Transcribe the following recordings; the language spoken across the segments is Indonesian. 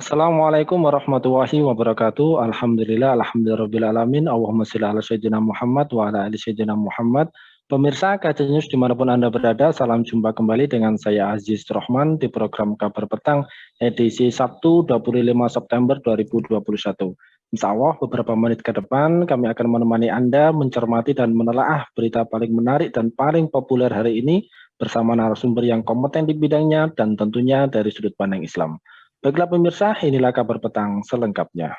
Assalamualaikum warahmatullahi wabarakatuh. Alhamdulillahirabbil alamin. Allahumma shalli ala sayyidina Muhammad wa ala ali sayyidina Muhammad. Pemirsa KC News dimanapun Anda berada, salam jumpa kembali dengan saya Aziz Rohman di program Kabar Petang edisi Sabtu 25 September 2021. Insya Allah beberapa menit ke depan kami akan menemani Anda mencermati dan menelaah berita paling menarik dan paling populer hari ini bersama narasumber yang kompeten di bidangnya dan tentunya dari sudut pandang Islam. Baiklah pemirsa, inilah kabar petang selengkapnya.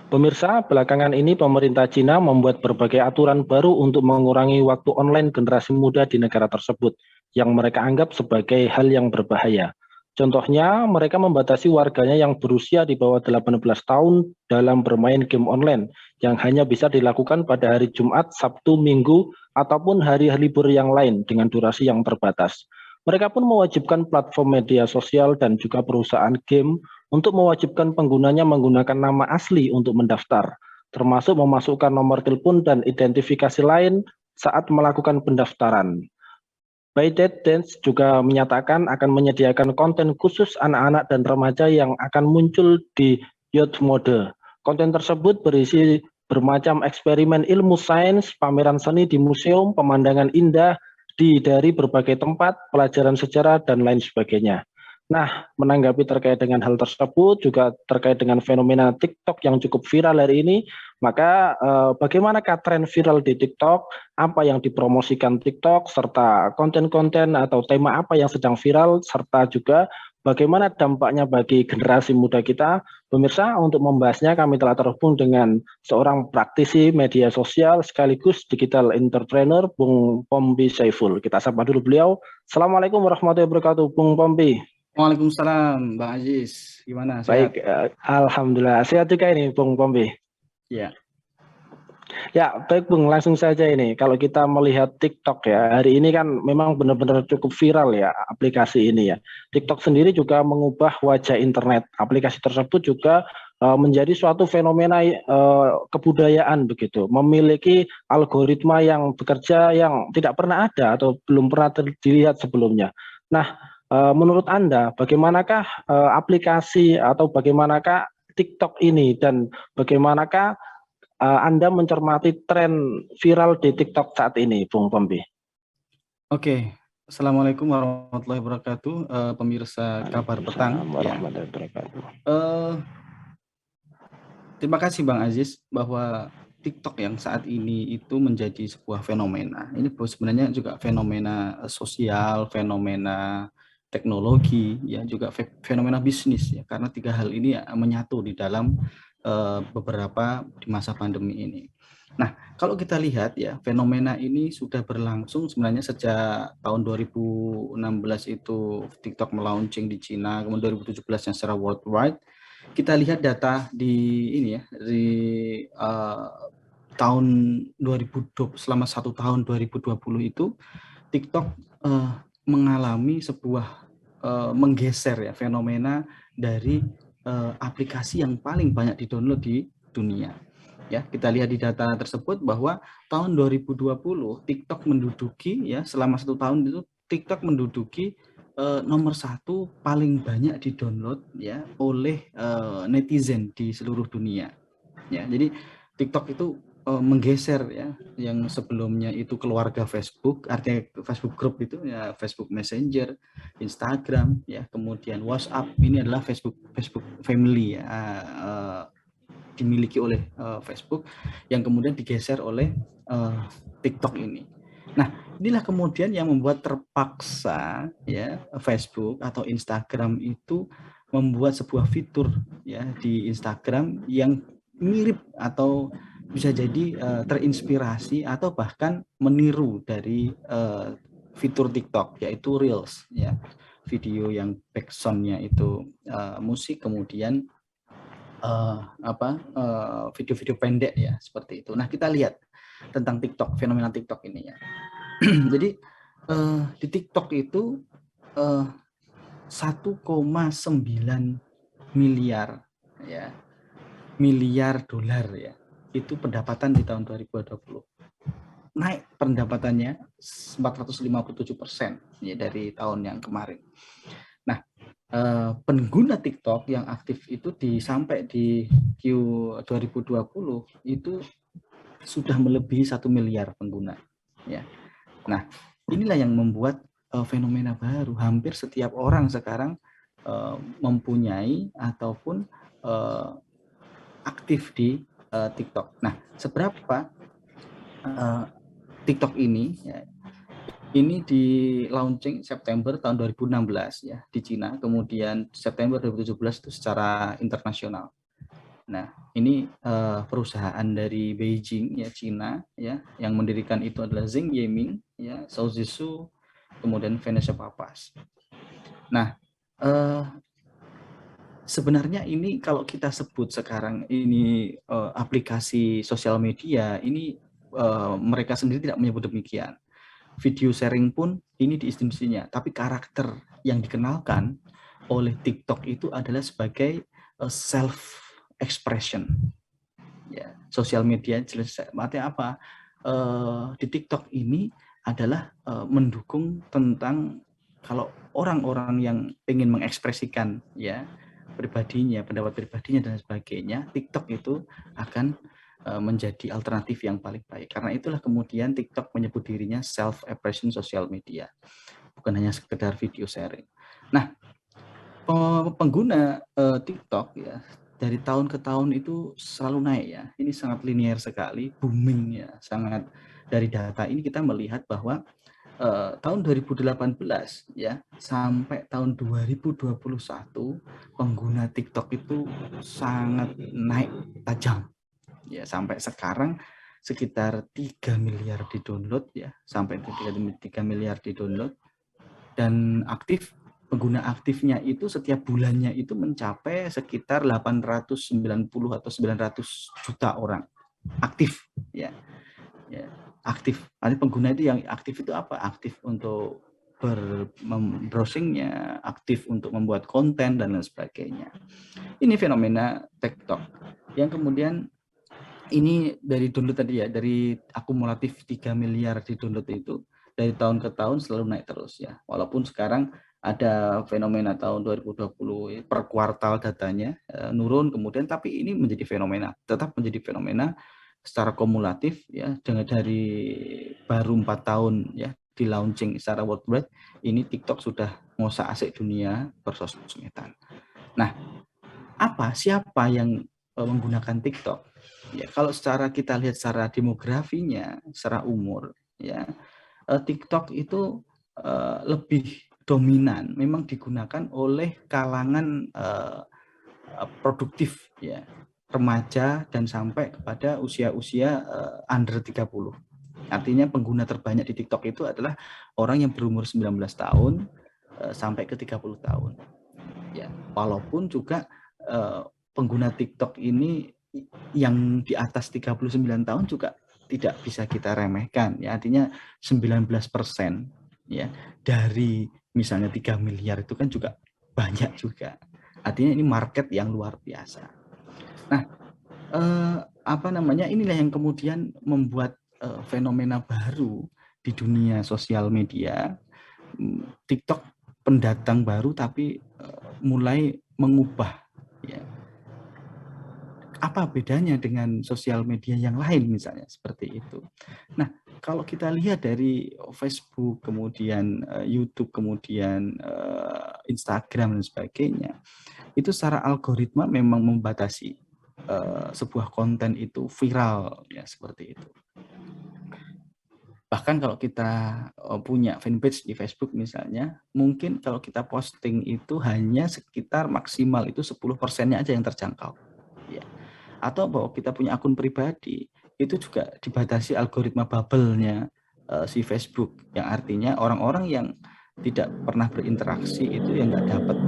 Pemirsa, belakangan ini pemerintah Cina membuat berbagai aturan baru untuk mengurangi waktu online generasi muda di negara tersebut, yang mereka anggap sebagai hal yang berbahaya. Contohnya, mereka membatasi warganya yang berusia di bawah 18 tahun dalam bermain game online, yang hanya bisa dilakukan pada hari Jumat, Sabtu, Minggu, ataupun hari-hari libur yang lain dengan durasi yang terbatas. Mereka pun mewajibkan platform media sosial dan juga perusahaan game untuk mewajibkan penggunanya menggunakan nama asli untuk mendaftar, termasuk memasukkan nomor telepon dan identifikasi lain saat melakukan pendaftaran. ByteDance juga menyatakan akan menyediakan konten khusus anak-anak dan remaja yang akan muncul di Youth Mode. Konten tersebut berisi bermacam eksperimen ilmu sains, pameran seni di museum, pemandangan indah dari berbagai tempat, pelajaran sejarah, dan lain sebagainya. Nah, menanggapi terkait dengan hal tersebut, juga terkait dengan fenomena TikTok yang cukup viral hari ini, maka bagaimanakah tren viral di TikTok, apa yang dipromosikan TikTok, serta konten-konten atau tema apa yang sedang viral, serta juga bagaimana dampaknya bagi generasi muda kita. Pemirsa, untuk membahasnya kami telah terhubung dengan seorang praktisi media sosial sekaligus digital entrepreneur, Bung Pombi Saiful. Kita sapa dulu beliau. Assalamualaikum warahmatullahi wabarakatuh, Bung Pombi. Waalaikumsalam, Bang Aziz. Gimana? Baik, Sehat? alhamdulillah. Sehat juga ini, Bung Pombi. Ya. Ya, baik Bung, langsung saja ini. Kalau kita melihat TikTok ya, hari ini kan memang benar-benar cukup viral ya aplikasi ini ya. TikTok sendiri juga mengubah wajah internet. Aplikasi tersebut juga menjadi suatu fenomena kebudayaan begitu. Memiliki algoritma yang bekerja yang tidak pernah ada atau belum pernah dilihat sebelumnya. Nah, menurut Anda bagaimanakah aplikasi atau bagaimanakah TikTok ini dan bagaimanakah Anda mencermati tren viral di TikTok saat ini, Bung Pombi? Oke. Assalamualaikum warahmatullahi wabarakatuh, pemirsa Kabar Petang. Warahmatullahi wabarakatuh. Terima kasih Bang Aziz bahwa TikTok yang saat ini itu menjadi sebuah fenomena. Ini sebenarnya juga fenomena sosial, fenomena teknologi, ya juga fenomena bisnis ya. Karena tiga hal ini menyatu di dalam beberapa di masa pandemi ini. Nah, kalau kita lihat ya, fenomena ini sudah berlangsung sebenarnya sejak tahun 2016 itu TikTok melaunching di Cina, kemudian 2017 yang secara worldwide. Kita lihat data di ini ya, di tahun 2020, selama 1 tahun 2020 itu TikTok mengalami sebuah menggeser ya fenomena dari aplikasi yang paling banyak didownload di dunia. Ya, kita lihat di data tersebut bahwa tahun 2020 TikTok menduduki ya selama 1 tahun itu TikTok menduduki nomor 1 paling banyak didownload ya oleh netizen di seluruh dunia. Ya, jadi TikTok itu menggeser ya yang sebelumnya itu keluarga Facebook, artinya Facebook Group itu ya Facebook Messenger, Instagram ya, kemudian WhatsApp, ini adalah Facebook Family ya, dimiliki oleh Facebook yang kemudian digeser oleh TikTok ini. Nah, inilah kemudian yang membuat terpaksa ya Facebook atau Instagram itu membuat sebuah fitur ya di Instagram yang mirip atau bisa jadi terinspirasi atau bahkan meniru dari fitur TikTok, yaitu Reels ya, video yang backsound-nya itu musik, kemudian video-video pendek ya seperti itu. Nah, kita lihat tentang TikTok, fenomena TikTok ini ya. Jadi di TikTok itu 1,9 miliar ya miliar dolar ya. Itu pendapatan di tahun 2020. Naik pendapatannya 457% ya dari tahun yang kemarin. Nah, pengguna TikTok yang aktif itu sampai di Q 2020 itu sudah melebihi 1 miliar pengguna ya. Nah, inilah yang membuat fenomena baru. Hampir setiap orang sekarang mempunyai ataupun aktif di TikTok. Nah, seberapa TikTok ini ya, ini di launching September tahun 2016 ya di Cina, kemudian September 2017 itu secara internasional. Nah, ini perusahaan dari Beijing ya, Cina ya, yang mendirikan itu adalah Zheng Yiming ya, Zhou Zhisu, kemudian Vanessa Papas. Nah, sebenarnya ini kalau kita sebut sekarang ini aplikasi sosial media, ini mereka sendiri tidak menyebut demikian. Video sharing pun ini diistimewakan, tapi karakter yang dikenalkan oleh TikTok itu adalah sebagai self expression. Ya, sosial media jelas artinya apa? Di TikTok ini adalah mendukung tentang kalau orang-orang yang ingin mengekspresikan ya pribadinya, pendapat pribadinya dan sebagainya, TikTok itu akan menjadi alternatif yang paling baik. Karena itulah kemudian TikTok menyebut dirinya self-expression social media, bukan hanya sekedar video sharing. Nah, pengguna TikTok ya dari tahun ke tahun itu selalu naik ya. Ini sangat linear sekali, booming ya, sangat. Dari data ini kita melihat bahwa tahun 2018 ya sampai tahun 2021 pengguna TikTok itu sangat naik tajam. Ya, sampai sekarang sekitar 3 miliar di-download ya, sampai 3 miliar di-download, dan pengguna aktifnya itu setiap bulannya itu mencapai sekitar 890 atau 900 juta orang aktif ya. Ya, aktif. Artinya pengguna itu yang aktif itu apa? Aktif untuk browsingnya, aktif untuk membuat konten dan lain sebagainya. Ini fenomena TikTok yang kemudian ini dari download tadi ya, dari akumulatif 3 miliar di download itu dari tahun ke tahun selalu naik terus ya. Walaupun sekarang ada fenomena tahun 2020 per kuartal datanya nurun kemudian, tapi ini menjadi fenomena, tetap menjadi fenomena secara kumulatif ya, dengan dari baru 4 tahun ya di launching secara worldwide, ini TikTok sudah ngosak asik dunia bersosmedan. Nah, siapa yang menggunakan TikTok? Ya, kalau secara kita lihat secara demografinya, secara umur, ya TikTok itu lebih dominan, memang digunakan oleh kalangan produktif, ya remaja dan sampai kepada usia-usia under 30. Artinya pengguna terbanyak di TikTok itu adalah orang yang berumur 19 tahun sampai ke 30 tahun. Ya, walaupun juga pengguna TikTok ini yang di atas 39 tahun juga tidak bisa kita remehkan ya, artinya 19% ya dari misalnya 3 miliar itu kan juga banyak juga, artinya ini market yang luar biasa. Nah, inilah yang kemudian membuat fenomena baru di dunia sosial media. TikTok pendatang baru tapi mulai mengubah ya. Apa bedanya dengan sosial media yang lain misalnya seperti itu. Nah, kalau kita lihat dari Facebook, kemudian YouTube, kemudian Instagram dan sebagainya, itu secara algoritma memang membatasi sebuah konten itu viral ya, seperti itu. Bahkan kalau kita punya fanpage di Facebook misalnya, mungkin kalau kita posting itu hanya sekitar maksimal itu 10%-nya aja yang terjangkau. Ya. Atau bahwa kita punya akun pribadi, itu juga dibatasi algoritma bubble-nya si Facebook, yang artinya orang-orang yang tidak pernah berinteraksi itu yang nggak dapat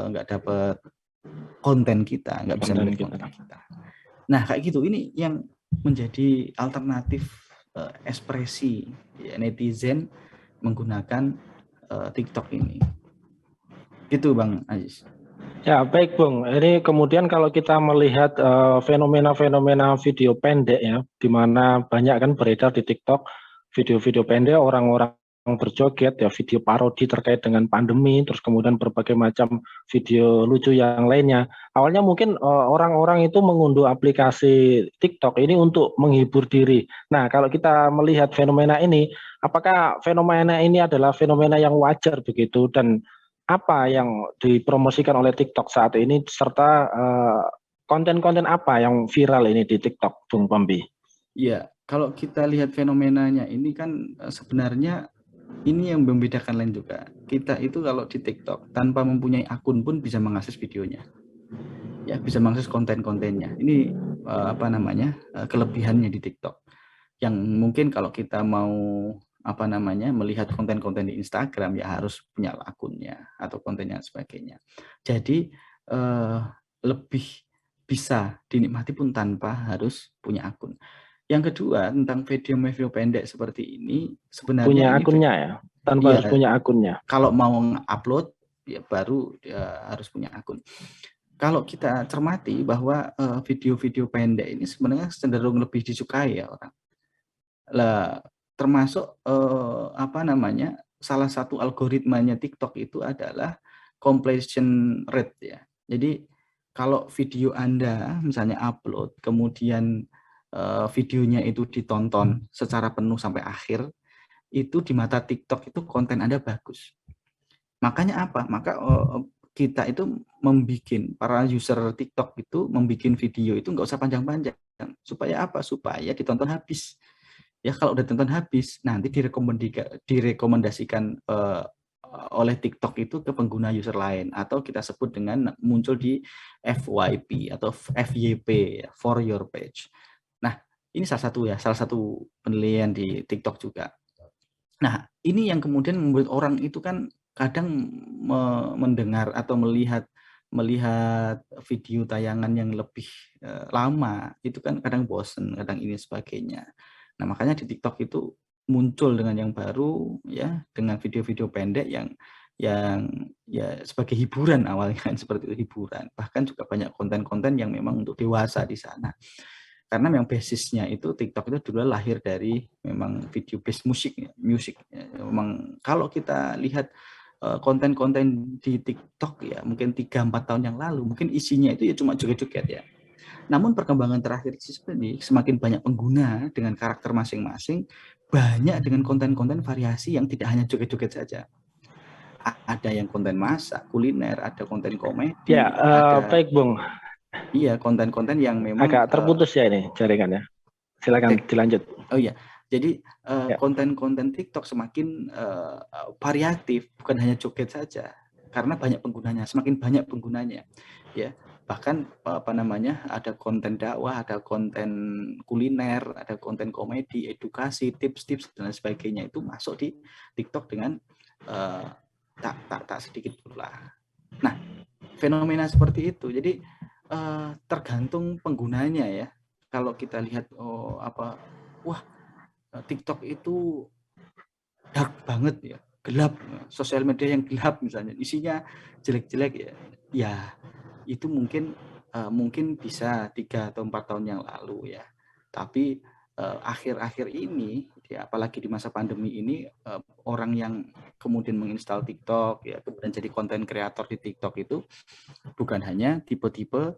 nggak dapat konten kita, nggak bisa melihat konten kita. Nah kayak gitu, ini yang menjadi alternatif ekspresi ya, netizen menggunakan TikTok ini. Gitu Bang Aziz. Ya, baik Bung. Ini kemudian kalau kita melihat fenomena-fenomena video pendek ya, di mana banyak kan beredar di TikTok video-video pendek orang-orang berjoget ya, video parodi terkait dengan pandemi, terus kemudian berbagai macam video lucu yang lainnya. Awalnya mungkin orang-orang itu mengunduh aplikasi TikTok ini untuk menghibur diri. Nah, kalau kita melihat fenomena ini, apakah fenomena ini adalah fenomena yang wajar begitu dan apa yang dipromosikan oleh TikTok saat ini serta konten-konten apa yang viral ini di TikTok, Bung Pambi? Ya, kalau kita lihat fenomenanya ini kan sebenarnya ini yang membedakan lain juga. Kita itu kalau di TikTok tanpa mempunyai akun pun bisa mengakses videonya. Ya, bisa mengakses konten-kontennya. Ini apa namanya? Kelebihannya di TikTok. Yang mungkin kalau kita mau apa namanya? Melihat konten-konten di Instagram ya harus punya akunnya atau kontennya dan sebagainya. Jadi lebih bisa dinikmati pun tanpa harus punya akun. Yang kedua tentang video-video pendek seperti ini, sebenarnya Punya ini akunnya ya, tanpa harus ya punya akunnya. kalau mau upload ya baru harus punya akun. Kalau kita cermati bahwa video-video pendek ini sebenarnya cenderung lebih disukai ya orang. Lah termasuk apa namanya? Salah satu algoritmanya TikTok itu adalah completion rate ya. Jadi kalau video Anda misalnya upload kemudian videonya itu ditonton secara penuh sampai akhir, itu di mata TikTok itu konten Anda bagus. Makanya apa? Maka kita itu membuat para user TikTok itu membuat video itu nggak usah panjang-panjang. Supaya apa? Supaya ditonton habis. Ya kalau udah ditonton habis, nanti direkomendasikan oleh TikTok itu ke pengguna user lain atau kita sebut dengan muncul di FYP atau FYP for your page. Nah, ini salah satu penilaian di TikTok juga. Nah, ini yang kemudian membuat orang itu kan kadang mendengar atau melihat video tayangan yang lebih lama itu kan kadang bosen, kadang ini sebagainya. Nah, makanya di TikTok itu muncul dengan yang baru ya, dengan video-video pendek yang ya sebagai hiburan awalnya kan seperti itu hiburan. Bahkan juga banyak konten-konten yang memang untuk dewasa di sana. Karena memang basisnya itu TikTok itu dulu lahir dari memang video base musik. Memang kalau kita lihat konten-konten di TikTok ya mungkin 3-4 tahun yang lalu mungkin isinya itu ya cuma joget-joget ya. Namun perkembangan terakhir ini semakin banyak pengguna dengan karakter masing-masing, banyak dengan konten-konten variasi yang tidak hanya joget-joget saja. Ada yang konten masak, kuliner, ada konten komedi, Ya, ada baik Bung. iya konten-konten yang memang Agak terputus ya ini jaringannya. Silakan dilanjut. oh iya, jadi Ya. konten-konten TikTok semakin variatif, bukan hanya joget saja, karena banyak penggunanya, semakin banyak penggunanya, ya. Bahkan apa namanya, ada konten dakwah, ada konten kuliner, ada konten komedi, edukasi, tips-tips dan sebagainya itu masuk di TikTok dengan tak sedikit pula. Nah, fenomena seperti itu, jadi tergantung penggunanya ya. Kalau kita lihat wah TikTok itu dark banget ya, gelap, sosial media yang gelap misalnya, isinya jelek-jelek ya, ya itu mungkin bisa 3 atau 4 tahun yang lalu ya. Tapi akhir-akhir ini, ya, apalagi di masa pandemi ini, orang yang kemudian menginstal TikTok ya, kemudian jadi konten kreator di TikTok itu bukan hanya tipe-tipe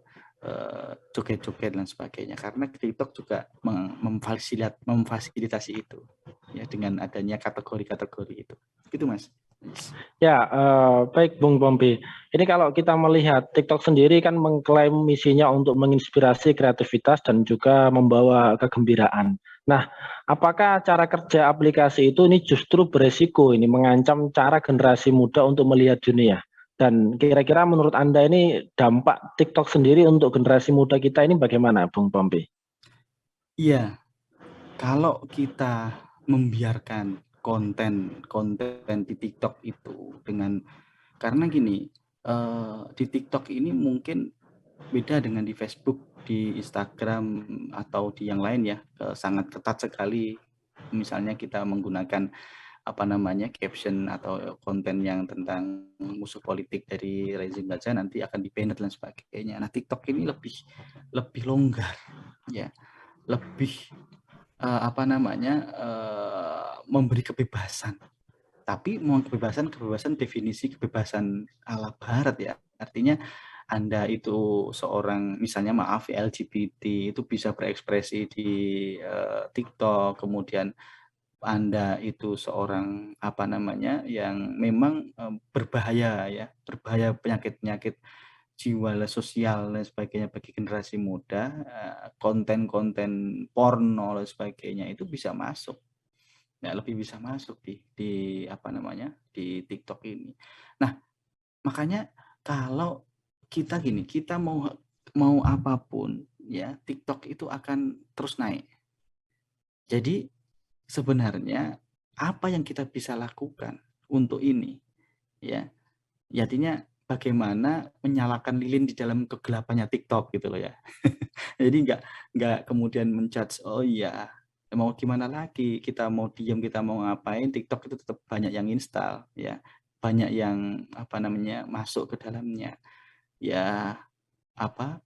joget-joget dan sebagainya, karena TikTok juga memfasilitasi itu ya dengan adanya kategori-kategori itu. Gitu Mas. Ya, baik Bung Pompi. Ini kalau kita melihat TikTok sendiri kan mengklaim misinya untuk menginspirasi kreativitas dan juga membawa kegembiraan. Nah, apakah cara kerja aplikasi itu ini justru beresiko ini mengancam cara generasi muda untuk melihat dunia? Dan kira-kira menurut Anda ini dampak TikTok sendiri untuk generasi muda kita ini bagaimana, Bung Pompi? Iya, kalau kita membiarkan konten di TikTok itu karena gini, di TikTok ini mungkin beda dengan di Facebook, di Instagram atau di yang lain ya, sangat ketat sekali. Misalnya kita menggunakan apa namanya caption atau konten yang tentang musuh politik dari rezim Gaza nanti akan di-ban dan sebagainya. Nah, TikTok ini lebih longgar, ya, lebih apa namanya memberi kebebasan. Tapi mau kebebasan definisi kebebasan ala Barat ya. Artinya Anda itu seorang misalnya maaf LGBT itu bisa berekspresi di TikTok, kemudian Anda itu seorang apa namanya yang memang berbahaya ya, berbahaya penyakit-penyakit jiwa sosial dan sebagainya bagi generasi muda, konten-konten porno dan sebagainya itu bisa masuk. Ya, lebih bisa masuk di apa namanya di TikTok ini. Nah, makanya kalau kita gini, kita mau apapun ya TikTok itu akan terus naik. Jadi sebenarnya apa yang kita bisa lakukan untuk ini ya, artinya bagaimana menyalakan lilin di dalam kegelapannya TikTok gitu loh ya. Jadi nggak kemudian menjudge, oh iya mau gimana lagi, kita mau diam, kita mau ngapain, TikTok itu tetap banyak yang install ya, banyak yang apa namanya masuk ke dalamnya ya, apa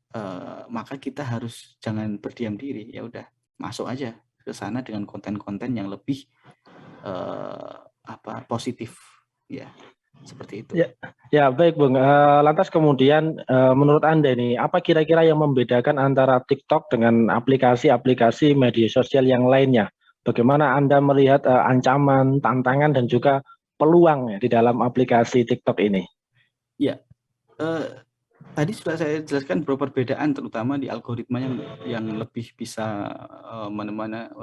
maka kita harus jangan berdiam diri, ya udah masuk aja ke sana dengan konten-konten yang lebih apa positif ya, seperti itu. Ya, baik Bung. Lantas kemudian menurut Anda ini apa kira-kira yang membedakan antara TikTok dengan aplikasi-aplikasi media sosial yang lainnya? Bagaimana Anda melihat ancaman, tantangan dan juga peluang ya di dalam aplikasi TikTok ini? Ya, tadi sudah saya jelaskan beberapa perbedaan terutama di algoritmanya yang lebih bisa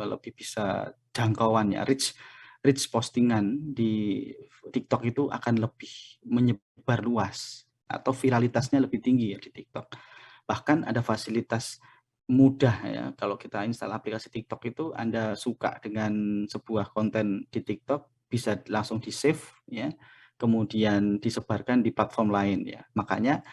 lebih bisa jangkauannya, reach postingan di TikTok itu akan lebih menyebar luas atau viralitasnya lebih tinggi ya di TikTok. Bahkan ada fasilitas mudah ya, kalau kita install aplikasi TikTok itu Anda suka dengan sebuah konten di TikTok bisa langsung di-save ya, kemudian disebarkan di platform lain ya. Makanya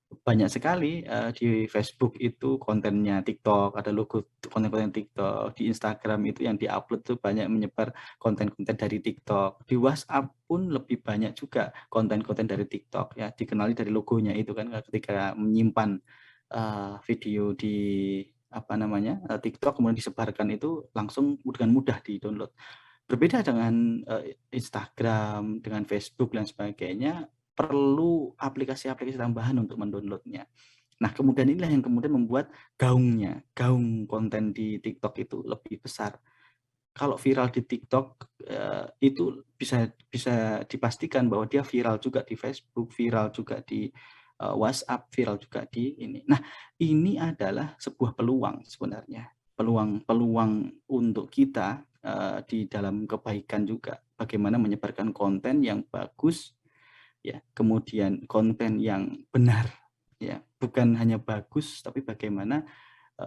banyak sekali di Facebook itu kontennya TikTok, ada logo konten-konten TikTok, di Instagram itu yang di-upload tuh banyak menyebar konten-konten dari TikTok. Di WhatsApp pun lebih banyak juga konten-konten dari TikTok ya, dikenali dari logonya itu kan ketika menyimpan video di apa namanya TikTok kemudian disebarkan itu langsung dengan mudah di-download. Berbeda dengan Instagram, dengan Facebook dan sebagainya, perlu aplikasi-aplikasi tambahan untuk mendownloadnya. Nah, kemudian inilah yang kemudian membuat gaung konten di TikTok itu lebih besar. Kalau viral di TikTok itu bisa dipastikan bahwa dia viral juga di Facebook, viral juga di WhatsApp, viral juga di ini. Nah, ini adalah sebuah peluang sebenarnya, peluang untuk kita di dalam kebaikan juga. Bagaimana menyebarkan konten yang bagus, ya, kemudian konten yang benar, ya, bukan hanya bagus, tapi bagaimana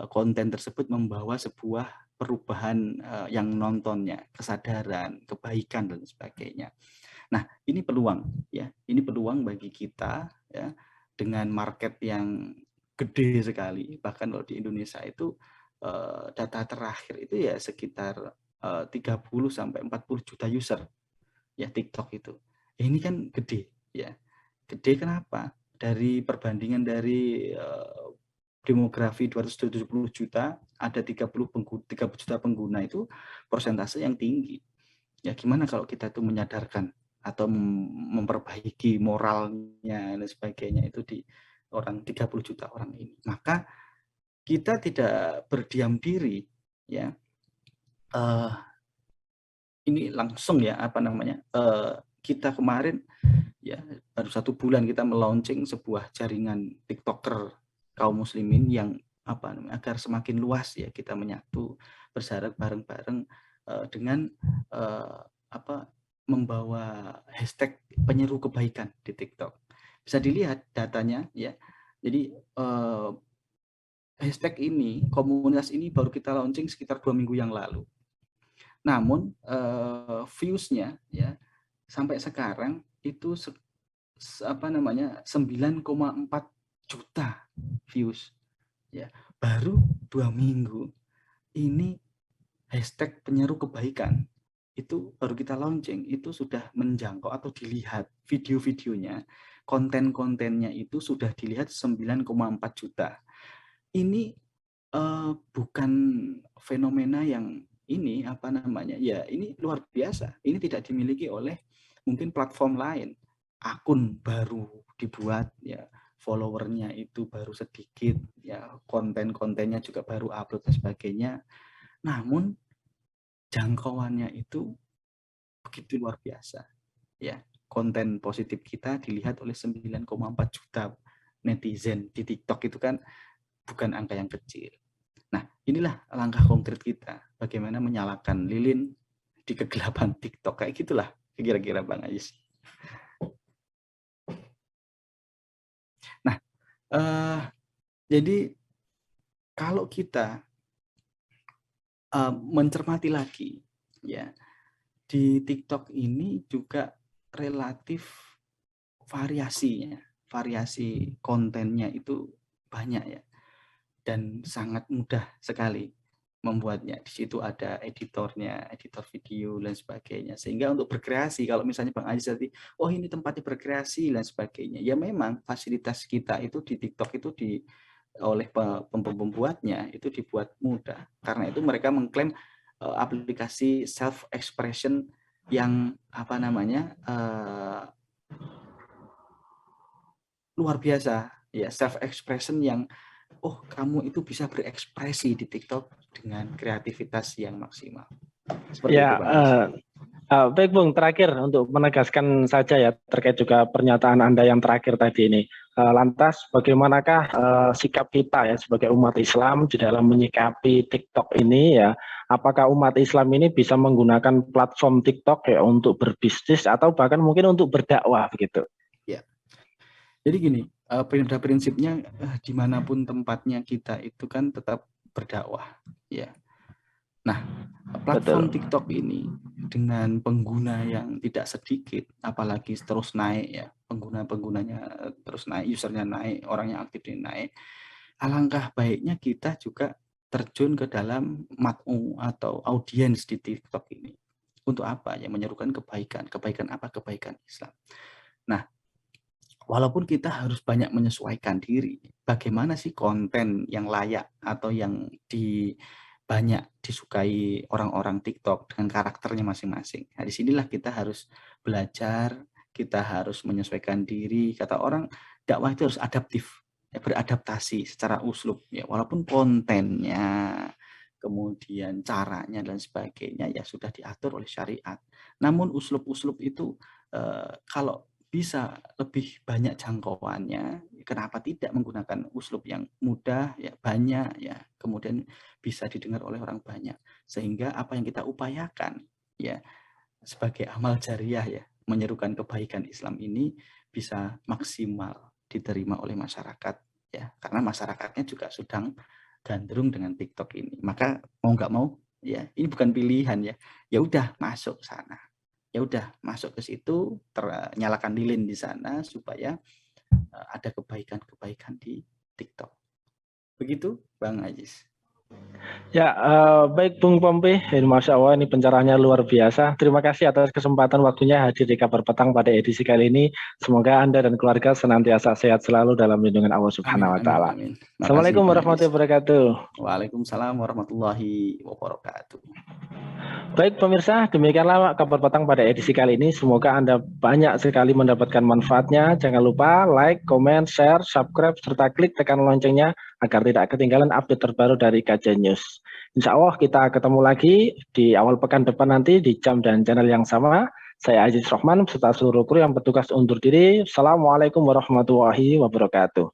konten tersebut membawa sebuah perubahan yang nontonnya, kesadaran, kebaikan dan sebagainya. Nah, ini peluang, ya, ini peluang bagi kita, ya, dengan market yang gede sekali. Bahkan kalau di Indonesia itu data terakhir itu ya sekitar 30 sampai 40 juta user ya TikTok itu. Ya, ini kan gede ya. Gede kenapa? Dari perbandingan dari demografi 270 juta, ada 30 juta pengguna itu persentase yang tinggi. Ya gimana kalau kita itu menyadarkan atau memperbaiki moralnya dan sebagainya itu di orang 30 juta orang ini. Maka kita tidak berdiam diri ya. Ini langsung ya apa namanya? Kita kemarin ya baru 1 bulan kita melaunching sebuah jaringan TikToker kaum muslimin yang apa namanya agar semakin luas ya kita menyatu bersyarat bareng-bareng dengan apa membawa hashtag penyeru kebaikan di TikTok. Bisa dilihat datanya ya. Jadi hashtag ini, komunitas ini baru kita launching sekitar 2 minggu yang lalu. Namun views-nya ya sampai sekarang itu apa namanya 9,4 juta views ya, baru 2 minggu ini hashtag penyeru kebaikan itu baru kita launching, itu sudah menjangkau atau dilihat video-videonya, konten-kontennya itu sudah dilihat 9,4 juta. Ini bukan fenomena yang ini apa namanya ya, ini luar biasa. Ini tidak dimiliki oleh mungkin platform lain. Akun baru dibuat ya, followernya itu baru sedikit ya, konten-kontennya juga baru upload dan sebagainya. Namun jangkauannya itu begitu luar biasa ya. Konten positif kita dilihat oleh 9,4 juta netizen di TikTok, itu kan bukan angka yang kecil. Nah, inilah langkah konkret kita bagaimana menyalakan lilin di kegelapan TikTok, kayak gitulah kira-kira Bang Ais. Nah, jadi kalau kita mencermati lagi ya, di TikTok ini juga relatif variasi kontennya itu banyak ya, dan sangat mudah sekali membuatnya. Di situ ada editornya, editor video dan sebagainya. Sehingga untuk berkreasi, kalau misalnya Bang Aziz tadi, oh ini tempatnya berkreasi dan sebagainya. Ya memang fasilitas kita itu di TikTok itu oleh pembuatnya itu dibuat mudah. Karena itu mereka mengklaim aplikasi self expression yang apa namanya luar biasa ya, self expression yang oh kamu itu bisa berekspresi di TikTok dengan kreativitas yang maksimal. Seperti Ya, itu Bang. baik Bung, terakhir untuk menegaskan saja ya terkait juga pernyataan Anda yang terakhir tadi ini. Lantas bagaimanakah sikap kita ya sebagai umat Islam di dalam menyikapi TikTok ini ya? Apakah umat Islam ini bisa menggunakan platform TikTok ya untuk berbisnis atau bahkan mungkin untuk berdakwah begitu? Ya. Jadi gini, pada prinsipnya dimanapun tempatnya kita itu kan tetap berdakwah ya. Nah, platform TikTok ini dengan pengguna yang tidak sedikit, apalagi terus naik ya, pengguna-penggunanya terus naik, usernya naik, orang yang aktif ini naik. Alangkah baiknya kita juga terjun ke dalam mat'u atau audiens di TikTok ini. Untuk apa? Ya menyerukan kebaikan. Kebaikan apa? Kebaikan Islam. Nah, walaupun kita harus banyak menyesuaikan diri, bagaimana sih konten yang layak atau yang banyak disukai orang-orang TikTok dengan karakternya masing-masing. Nah, disinilah kita harus belajar, kita harus menyesuaikan diri. Kata orang, dakwah itu harus adaptif, ya, beradaptasi secara uslub. Ya, walaupun kontennya, kemudian caranya dan sebagainya ya sudah diatur oleh syariat. Namun uslub-uslub itu kalau bisa lebih banyak jangkauannya, kenapa tidak menggunakan uslub yang mudah, ya banyak, ya kemudian bisa didengar oleh orang banyak, sehingga apa yang kita upayakan ya sebagai amal jariah ya, menyerukan kebaikan Islam ini bisa maksimal diterima oleh masyarakat ya, karena masyarakatnya juga sedang gandrung dengan TikTok ini. Maka mau nggak mau ya, ini bukan pilihan ya, ya udah masuk sana. Ya udah masuk ke situ, nyalakan lilin di sana supaya ada kebaikan-kebaikan di TikTok. Begitu Bang Ajis. Ya, baik Bung Pompi, Masya Allah ini pencerahannya luar biasa. Terima kasih atas kesempatan waktunya hadir di Kabar Petang pada edisi kali ini. Semoga Anda dan keluarga senantiasa sehat selalu dalam lindungan Allah Subhanahu wa Ta'ala. Assalamualaikum warahmatullahi wabarakatuh. Waalaikumsalam warahmatullahi wabarakatuh. Baik pemirsa, demikianlah Kabar Petang pada edisi kali ini. Semoga Anda banyak sekali mendapatkan manfaatnya. Jangan lupa like, comment, share, subscribe, serta klik tekan loncengnya agar tidak ketinggalan update terbaru dari KJ News. Insya Allah kita ketemu lagi di awal pekan depan nanti di jam dan channel yang sama. Saya Aziz Rohman beserta seluruh kru yang bertugas undur diri. Assalamualaikum warahmatullahi wabarakatuh.